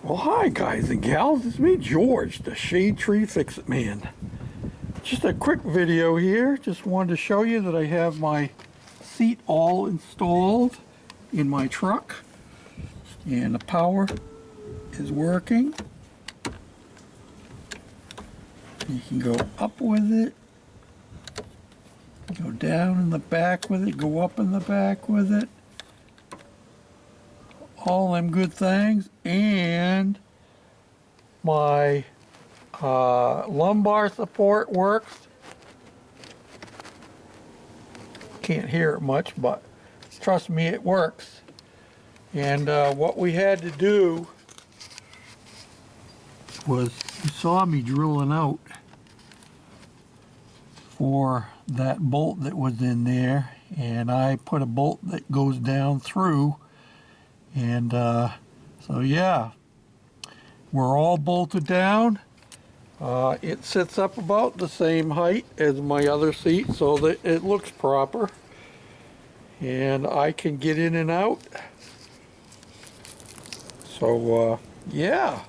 Well, hi guys and gals, it's me George, the Shade Tree Fix-It Man. Just a quick video here, just wanted to show you that I have my seat all installed in my truck and the power is working. You can go up with it, go down in the back with it, go up in the back with it. All them good things, and my lumbar support works. Can't hear it much, but trust me, it works. And what we had to do was, you saw me drilling out for that bolt that was in there, and I put a bolt that goes down through. And so yeah, we're all bolted down. It sits up about the same height as my other seat so that it looks proper. And I can get in and out. So yeah,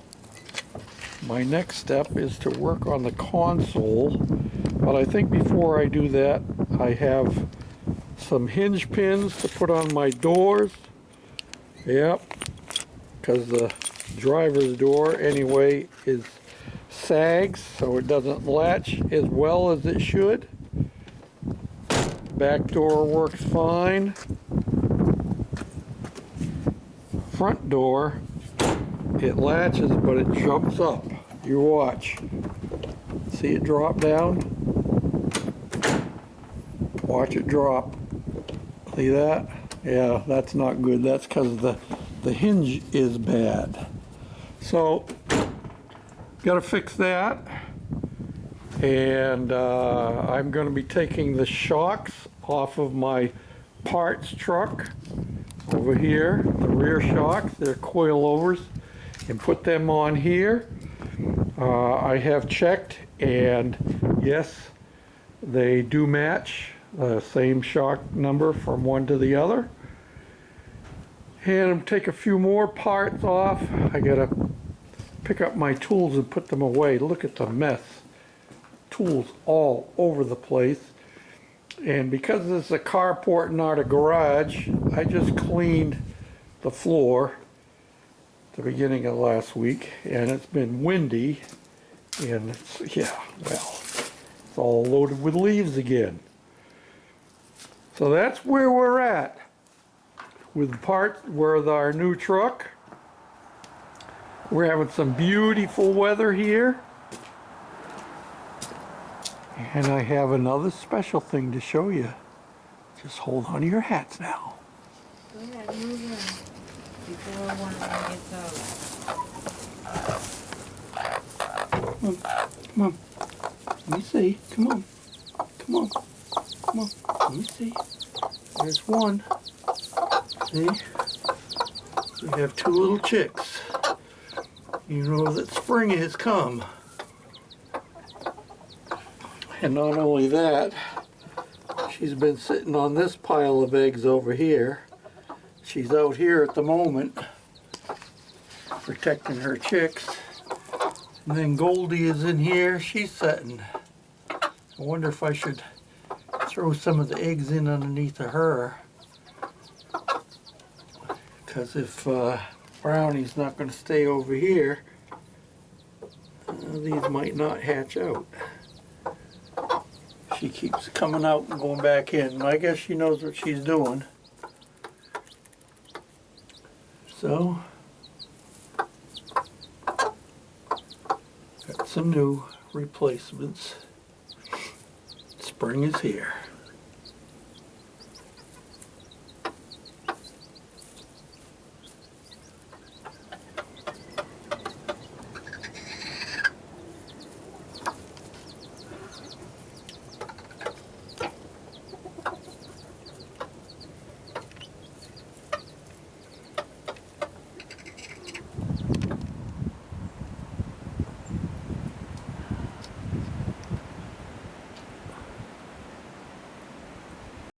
my next step is to work on the console. But I think before I do that, I have some hinge pins to put on my doors. Yep, because the driver's door anyway is sags, so it doesn't latch as well as it should. Back door works fine. Front door, it latches, but it jumps up. You watch. See it drop down? Watch it drop. See that? Yeah, that's not good. That's because the hinge is bad. So, got to fix that. And I'm going to be taking the shocks off of my parts truck over here. The rear shocks, they're coilovers, and put them on here. I have checked, and yes, they do match. Same shock number from one to the other. And take a few more parts off. I gotta pick up my tools and put them away. Look at the mess. Tools all over the place. And because this is a carport, not a garage, I just cleaned the floor at the beginning of last week, and it's been windy, and it's, yeah, well, it's all loaded with leaves again. So that's where we're at with parts with our new truck. We're having some beautiful weather here. And I have another special thing to show you. Just hold on to your hats now. Go ahead, move in before one of them gets out. Come on. Let me see. Come on. Come on. Come on. Let me see. There's one. See? We have two little chicks. You know that spring has come. And not only that, she's been sitting on this pile of eggs over here. She's out here at the moment, protecting her chicks. And then Goldie is in here, she's sitting. I wonder if I should throw some of the eggs in underneath of her. Because if Brownie's not going to stay over here, these might not hatch out. She keeps coming out and going back in. I guess she knows what she's doing. So, got some new replacements. Spring is here.